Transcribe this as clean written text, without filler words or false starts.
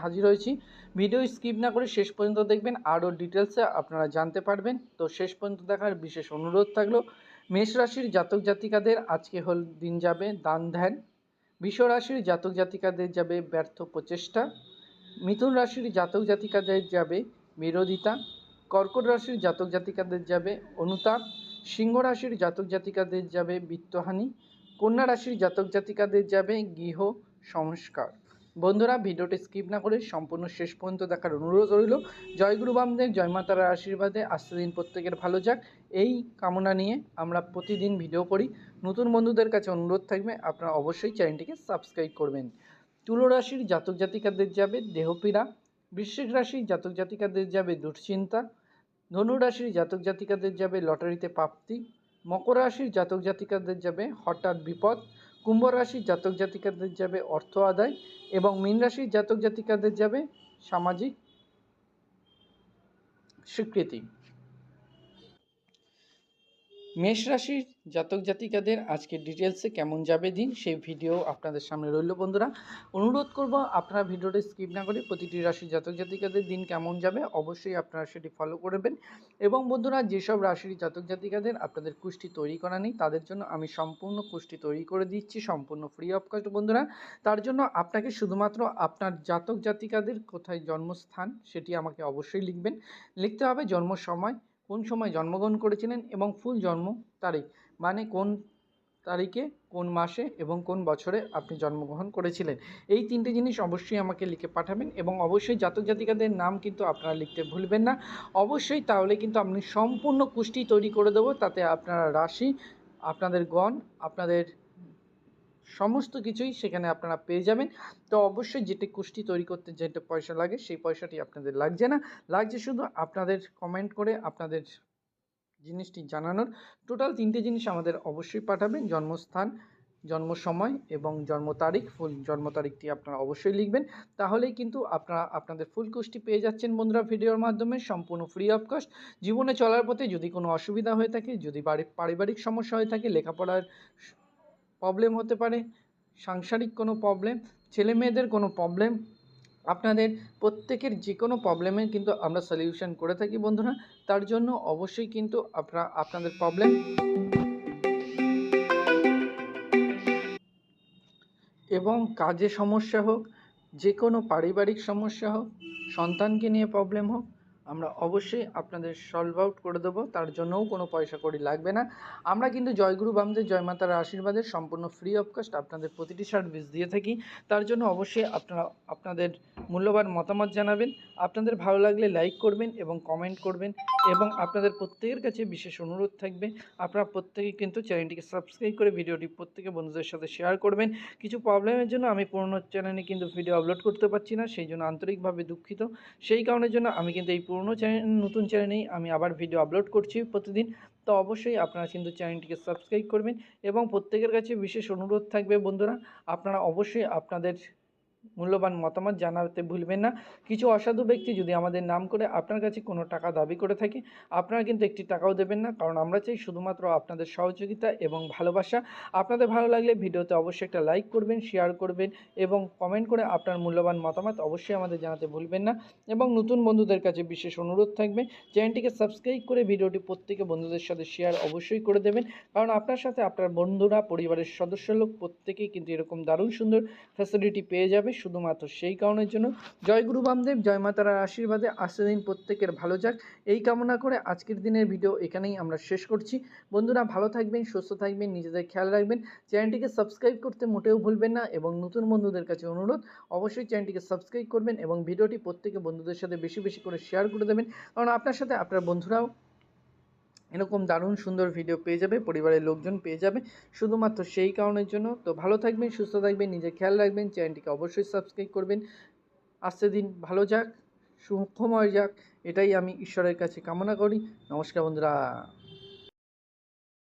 হাজির হয়েছি। Video skip না করে শেষ পর্যন্ত দেখবেন, আরও ডিটেলসে আপনারা জানতে পারবেন। তো শেষ পর্যন্ত দেখার বিশেষ অনুরোধ থাকলো। মেষ রাশির জাতক জাতিকাদের আজকে দিন যাবে দান ধ্যান। বৃষ রাশির জাতক জাতিকাদের যাবে ব্যর্থ প্রচেষ্টা। মিথুন রাশির জাতক জাতিকাদের যাবে বিরোধিতা। কর্কট রাশির জাতক জাতিকাদের যাবে অনুতাপ। সিংহ রাশির জাতক জাতিকাদের যাবে বিত্তহানি। কন্যা রাশির জাতক জাতিকাদের যাবে গৃহ সংস্কার। বন্ধুরা, ভিডিওটি স্কিপ না করে সম্পূর্ণ শেষ পর্যন্ত দেখার অনুরোধ রইল। জয় গুরু বামদেব, জয় মা তারার আশীর্বাদে আজকের দিন প্রত্যেকের ভালো যাক, এই কামনা নিয়ে আমরা প্রতিদিন ভিডিও করি। নতুন বন্ধুদের কাছে অনুরোধ থাকবে আপনারা অবশ্যই চ্যানেলটিকে সাবস্ক্রাইব করবেন। তুলা রাশির জাতক জাতিকাদের যাবে দেহপীড়া। বৃশ্চিক রাশির জাতক জাতিকাদের যাবে দুশ্চিন্তা। ধনু রাশির জাতক জাতিকাদের যাবে লটারিতে প্রাপ্তি। মকর রাশির জাতক জাতিকাদের যাবে হঠাৎ বিপদ। কুম্ভ রাশির জাতক জাতিকাদের যাবে অর্থ আদায় এবং মীন রাশির জাতক জাতিকাদের যাবে সামাজিক স্বীকৃতি। মেষ রাশির জাতক জাতিকাদের আজকে ডিটেলসে কেমন যাবে দিন, সেই ভিডিও আপনাদের সামনে রইল। বন্ধুরা, অনুরোধ করব আপনারা ভিডিওটি স্কিপ না করে প্রতিটি রাশির জাতক জাতিকাদের দিন কেমন যাবে অবশ্যই আপনারা সেটি ফলো করবেন। এবং বন্ধুরা, যেসব রাশির জাতক জাতিকাদের আপনাদের কুষ্টি তৈরি করা নেই তাদের জন্য আমি সম্পূর্ণ কুষ্টি তৈরি করে দিচ্ছি, সম্পূর্ণ ফ্রি অফ কস্ট। বন্ধুরা, তার জন্য আপনাকে শুধুমাত্র আপনার জাতক জাতিকাদের কোথায় জন্মস্থান সেটি আমাকে অবশ্যই লিখবেন। লিখতে হবে জন্ম সময়, কোন সময় জন্মগ্রহণ করেছিলেন এবং ফুল জন্ম তারিখ, মানে কোন তারিখে কোন মাসে এবং কোন বছরে আপনি জন্মগ্রহণ করেছিলেন। এই তিনটে জিনিস অবশ্যই আমাকে লিখে পাঠাবেন এবং অবশ্যই জাতক জাতিকাদের নাম কিন্তু আপনারা লিখতে ভুলবেন না অবশ্যই, তাহলে কিন্তু আমি সম্পূর্ণ কুষ্টি তৈরি করে দেবো। তাতে আপনারা রাশি, আপনাদের গণ, আপনাদের সমস্ত কিছুই সেখানে আপনারা পেয়ে যাবেন। তো অবশ্যই যেটি কুষ্টি তৈরি করতে যেটা পয়সা লাগে সেই পয়সাটি আপনাদের লাগছে না, লাগছে শুধু আপনাদের কমেন্ট করে আপনাদের জিনিসটি জানানোর। টোটাল তিনটে জিনিস আমাদের অবশ্যই পাঠাবেন, জন্মস্থান, জন্ম সময় এবং জন্ম তারিখ। ফুল জন্ম তারিখটি আপনারা অবশ্যই লিখবেন, তাহলেই কিন্তু আপনারা আপনাদের ফুল কুষ্টি পেয়ে যাচ্ছেন। বন্ধুরা, ভিডিওর মাধ্যমে সম্পূর্ণ ফ্রি অফ কস্ট। জীবনে চলার পথে যদি কোনো অসুবিধা হয়ে থাকে, যদি পারিবারিক সমস্যা হয়ে থাকে, লেখাপড়ার প্রবলেম হতে পারে, সাংসারিক কোনো প্রবলেম, ছেলে মেয়েদের কোনো প্রবলেম, আপনাদের প্রত্যেকের যে কোনো প্রবলেমের কিন্তু আমরা সলিউশন করে থাকি। বন্ধুরা, তার জন্য অবশ্যই কিন্তু আপনাদের প্রবলেম এবং কাজে সমস্যা হোক, যে কোনো পারিবারিক সমস্যা হোক, সন্তানকে নিয়ে প্রবলেম হোক, আমরা অবশ্যই আপনাদের সলভ আউট করে দেবো। তার জন্যও কোনো পয়সা কড়ি লাগবে না। আমরা কিন্তু জয়গুরু বামদেব, জয় মাতার আশীর্বাদে সম্পূর্ণ ফ্রি অফ কস্ট আপনাদের প্রতিটি সার্ভিস দিয়ে থাকি। তার জন্য অবশ্যই আপনারা আপনাদের মূল্যবান মতামত জানাবেন। আপনাদের ভালো লাগলে লাইক করবেন এবং কমেন্ট করবেন এবং আপনাদের প্রত্যেকের কাছে বিশেষ অনুরোধ থাকবে আপনারা প্রত্যেকে কিন্তু চ্যানেলটিকে সাবস্ক্রাইব করে ভিডিওটি প্রত্যেকে বন্ধুদের সাথে শেয়ার করবেন। কিছু প্রবলেমের জন্য আমি পুরনো চ্যানেলে কিন্তু ভিডিও আপলোড করতে পারছি না, সেই জন্য আন্তরিকভাবে দুঃখিত। সেই কারণের জন্য আমি কিন্তু এই পুরনো চ্যানেল নতুন চ্যানেলেই আমি আবার ভিডিও আপলোড করছি প্রতিদিন। তো অবশ্যই আপনারা কিন্তু চ্যানেলটিকে সাবস্ক্রাইব করবেন এবং প্রত্যেকের কাছে বিশেষ অনুরোধ থাকবে বন্ধুরা, আপনারা অবশ্যই আপনাদের মূল্যবান মতামত জানাতে ভুলবেন না। কিছু অসাধু ব্যক্তি যদি আমাদের নাম করে আপনার কাছে কোনো টাকা দাবি করে থাকে, আপনারা কিন্তু একটি টাকাও দেবেন না, কারণ আমরা চাই শুধুমাত্র আপনাদের সহযোগিতা এবং ভালোবাসা। আপনাদের ভালো লাগলে ভিডিওতে অবশ্যই একটা লাইক করবেন, শেয়ার করবেন এবং কমেন্ট করে আপনার মূল্যবান মতামত অবশ্যই আমাদের জানাতে ভুলবেন না। এবং নতুন বন্ধুদের কাছে বিশেষ অনুরোধ থাকবে চ্যানেলটিকে সাবস্ক্রাইব করে ভিডিওটি প্রত্যেকে বন্ধুদের সাথে শেয়ার অবশ্যই করে দেবেন, কারণ আপনার সাথে আপনার বন্ধুরা, পরিবারের সদস্য লোক প্রত্যেকেই কিন্তু এরকম দারুণ সুন্দর ফ্যাসিলিটি পেয়ে যাবে শুধুমাত্র সেই কারণের জন্য। জয় গুরু বামদেব, জয় মা তারার আশীর্বাদে আজকের দিন প্রত্যেকের ভালো যাক, এই কামনা করে আজকের দিনের ভিডিও এখানেই আমরা শেষ করছি। বন্ধুরা, ভালো থাকবেন, সুস্থ থাকবেন, নিজেদের খেয়াল রাখবেন, চ্যানেলটিকে সাবস্ক্রাইব করতে মোটেও ভুলবেন না এবং নতুন বন্ধুদের কাছে অনুরোধ অবশ্যই চ্যানেলটিকে সাবস্ক্রাইব করবেন এবং ভিডিওটি প্রত্যেকে বন্ধুদের সাথে বেশি বেশি করে শেয়ার করে দেবেন, কারণ আপনার সাথে আপনার বন্ধুরাও এরকম দারুণ সুন্দর ভিডিও পেয়ে যাবে, পরিবারের লোকজন পেয়ে যাবে শুধুমাত্র সেই কারণের জন্য। তো ভালো থাকবেন, সুস্থ থাকবেন, নিজের খেয়াল রাখবেন, চ্যানেলটিকে অবশ্যই সাবস্ক্রাইব করবেন। আজকের দিন ভালো যাক, সুখময় যাক, এটাই আমি ঈশ্বরের কাছে কামনা করি। নমস্কার বন্ধুরা।